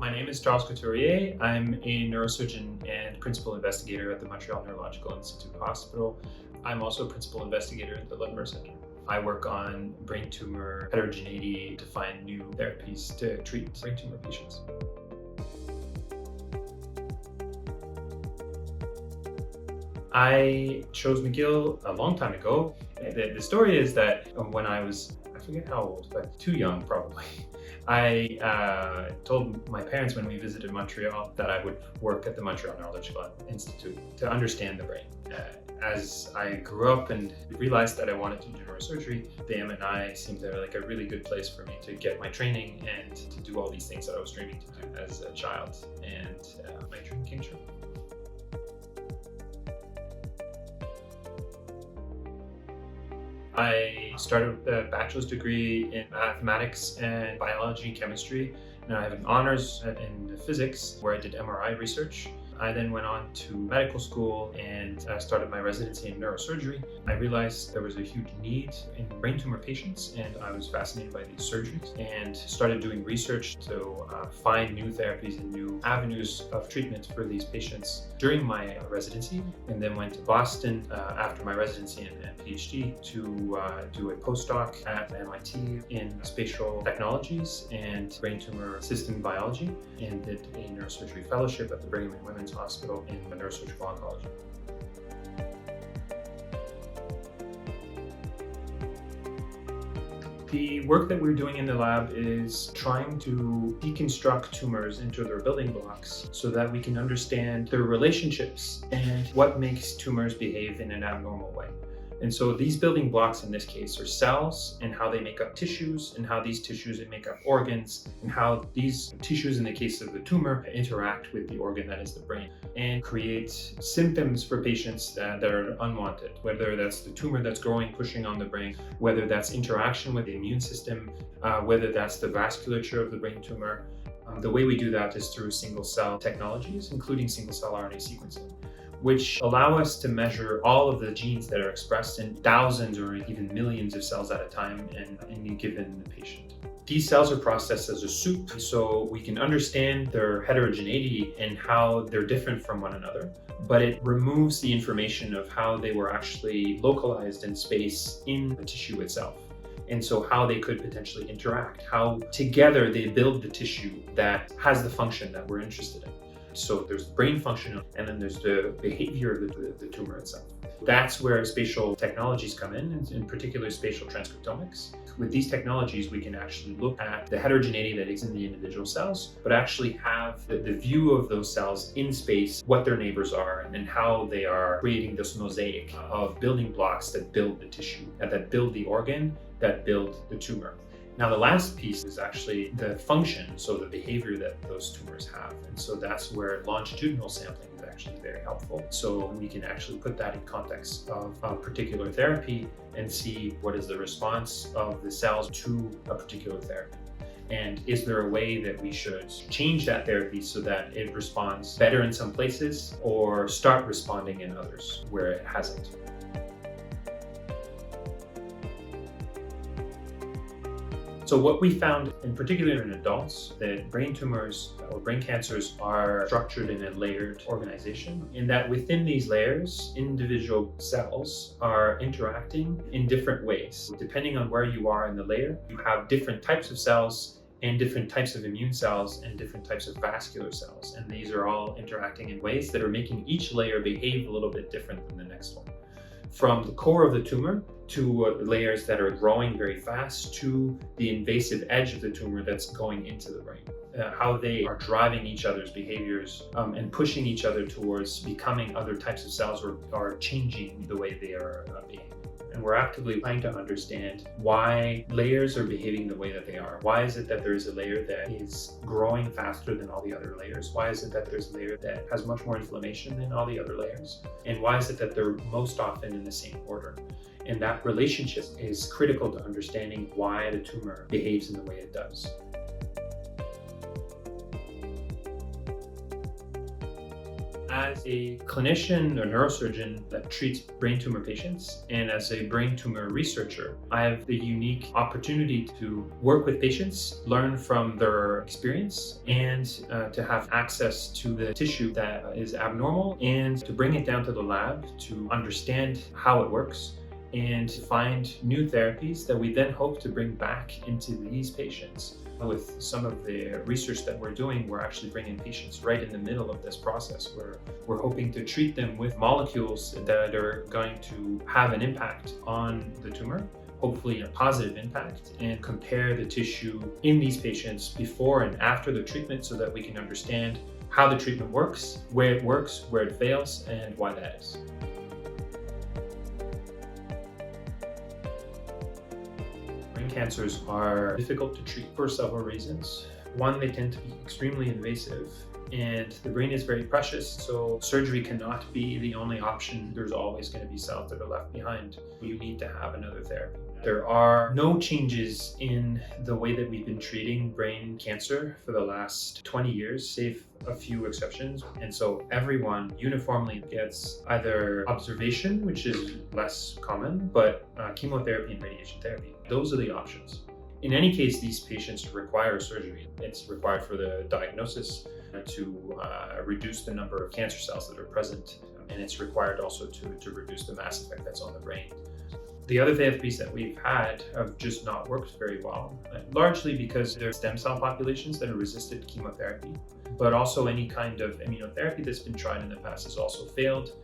My name is Charles Couturier. I'm a neurosurgeon and principal investigator at the Montreal Neurological Institute Hospital. I'm also a principal investigator at the Ludmer Center. I work on brain tumor heterogeneity to find new therapies to treat brain tumor patients. I chose McGill a long time ago. The story is that when I was, I forget how old, but too young probably, I told my parents when we visited Montreal that I would work at the Montreal Neurological Institute to understand the brain. As I grew up and realized that I wanted to do neurosurgery, the MNI seemed like a really good place for me to get my training and to do all these things that I was dreaming to do as a child. And my dream came true. I started a bachelor's degree in mathematics and biology and chemistry, and I have an honors in physics where I did MRI research. I then went on to medical school and started my residency in neurosurgery. I realized there was a huge need in brain tumor patients, and I was fascinated by these surgeries and started doing research to find new therapies and new avenues of treatment for these patients during my residency, and then went to Boston after my residency and PhD to do a postdoc at MIT in spatial technologies and brain tumor system biology, and did a neurosurgery fellowship at the Brigham and Women's Hospital in neurosurgical oncology. The work that we're doing in the lab is trying to deconstruct tumors into their building blocks so that we can understand their relationships and what makes tumors behave in an abnormal way. And so these building blocks in this case are cells and how they make up tissues, and how these tissues make up organs, and how these tissues in the case of the tumor interact with the organ that is the brain, and create symptoms for patients that are unwanted, whether that's the tumor that's growing, pushing on the brain, whether that's interaction with the immune system, whether that's the vasculature of the brain tumor. The way we do that is through single cell technologies, including single cell RNA sequencing, which allow us to measure all of the genes that are expressed in thousands or even millions of cells at a time in any given patient. These cells are processed as a soup, so we can understand their heterogeneity and how they're different from one another, but it removes the information of how they were actually localized in space in the tissue itself. And so how they could potentially interact, how together they build the tissue that has the function that we're interested in. So there's brain function, and then there's the behavior of the tumor itself. That's where spatial technologies come in particular spatial transcriptomics. With these technologies, we can actually look at the heterogeneity that is in the individual cells, but actually have the view of those cells in space, what their neighbors are, and how they are creating this mosaic of building blocks that build the tissue, that build the organ, that build the tumor. Now, the last piece is actually the function, so the behavior that those tumors have. And so that's where longitudinal sampling is actually very helpful. So we can actually put that in context of a particular therapy and see what is the response of the cells to a particular therapy. And is there a way that we should change that therapy so that it responds better in some places or start responding in others where it hasn't? So what we found, in particular in adults, that brain tumors or brain cancers are structured in a layered organization, in that within these layers, individual cells are interacting in different ways. Depending on where you are in the layer, you have different types of cells and different types of immune cells and different types of vascular cells. And these are all interacting in ways that are making each layer behave a little bit different than the next one. From the core of the tumor to layers that are growing very fast to the invasive edge of the tumor that's going into the brain. How they are driving each other's behaviors and pushing each other towards becoming other types of cells or changing the way they are behaving. And we're actively trying to understand why layers are behaving the way that they are. Why is it that there is a layer that is growing faster than all the other layers? Why is it that there's a layer that has much more inflammation than all the other layers? And why is it that they're most often in the same order? And that relationship is critical to understanding why the tumor behaves in the way it does. As a clinician or neurosurgeon that treats brain tumor patients, and as a brain tumor researcher, I have the unique opportunity to work with patients, learn from their experience, and to have access to the tissue that is abnormal, and to bring it down to the lab to understand how it works, and to find new therapies that we then hope to bring back into these patients. With some of the research that we're doing, we're actually bringing patients right in the middle of this process where we're hoping to treat them with molecules that are going to have an impact on the tumor, hopefully a positive impact, and compare the tissue in these patients before and after the treatment so that we can understand how the treatment works, where it fails, and why that is. Brain cancers are difficult to treat for several reasons. One, they tend to be extremely invasive, and the brain is very precious, so surgery cannot be the only option. There's always going to be cells that are left behind. You need to have another therapy. There are no changes in the way that we've been treating brain cancer for the last 20 years, save a few exceptions. And so everyone uniformly gets either observation, which is less common, but chemotherapy and radiation therapy. Those are the options. In any case, these patients require surgery. It's required for the diagnosis to reduce the number of cancer cells that are present, and it's required also to reduce the mass effect that's on the brain. The other therapies that we've had have just not worked very well, largely because there are stem cell populations that are resistant to chemotherapy, but also any kind of immunotherapy that's been tried in the past has also failed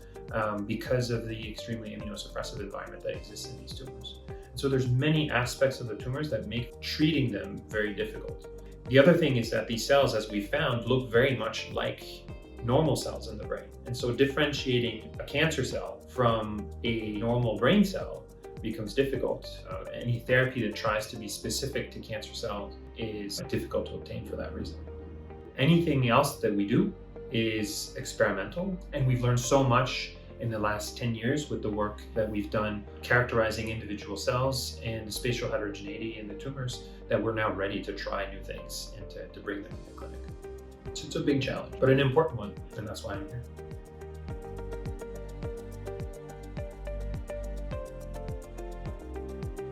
because of the extremely immunosuppressive environment that exists in these tumors. So there's many aspects of the tumors that make treating them very difficult. The other thing is that these cells, as we found, look very much like normal cells in the brain. And so differentiating a cancer cell from a normal brain cell becomes difficult. Any therapy that tries to be specific to cancer cells is difficult to obtain for that reason. Anything else that we do is experimental, and we've learned so much in the last 10 years with the work that we've done characterizing individual cells and the spatial heterogeneity in the tumors that we're now ready to try new things and to bring them to the clinic. So it's a big challenge, but an important one, and that's why I'm here.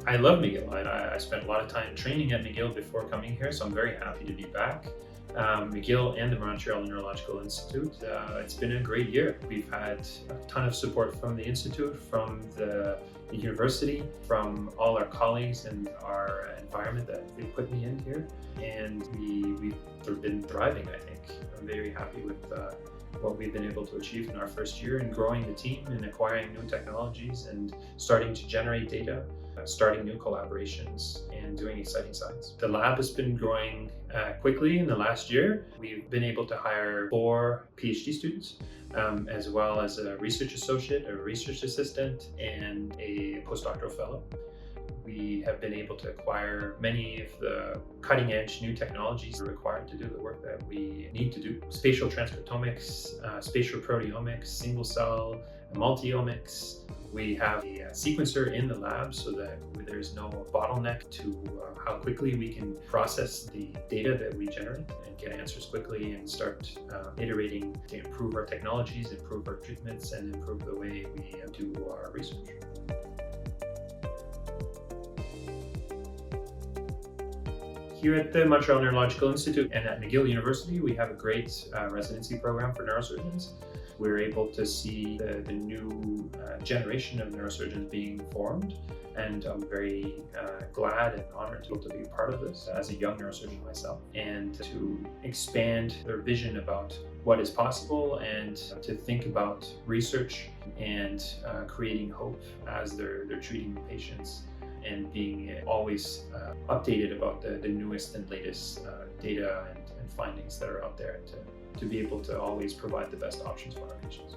I love McGill. I spent a lot of time training at McGill before coming here, so I'm very happy to be back. McGill and the Montreal Neurological Institute. It's been a great year. We've had a ton of support from the Institute, from the university, from all our colleagues and our environment that they put me in here. And we've been thriving, I think. I'm very happy with what we've been able to achieve in our first year in growing the team and acquiring new technologies and starting to generate data, starting new collaborations and doing exciting science. The lab has been growing quickly in the last year. We've been able to hire 4 PhD students, as well as a research associate, a research assistant, and a postdoctoral fellow. We have been able to acquire many of the cutting-edge new technologies required to do the work that we need to do. Spatial transcriptomics, spatial proteomics, single-cell, multi-omics. We have a sequencer in the lab so that there's no bottleneck to how quickly we can process the data that we generate and get answers quickly and start iterating to improve our technologies, improve our treatments, and improve the way we do our research. Here at the Montreal Neurological Institute and at McGill University, we have a great residency program for neurosurgeons. We're able to see the new generation of neurosurgeons being formed, and I'm very glad and honored to be able to be a part of this as a young neurosurgeon myself, and to expand their vision about what is possible and to think about research and creating hope as they're treating patients, and being always updated about the newest and latest data and findings that are out there to be able to always provide the best options for our patients.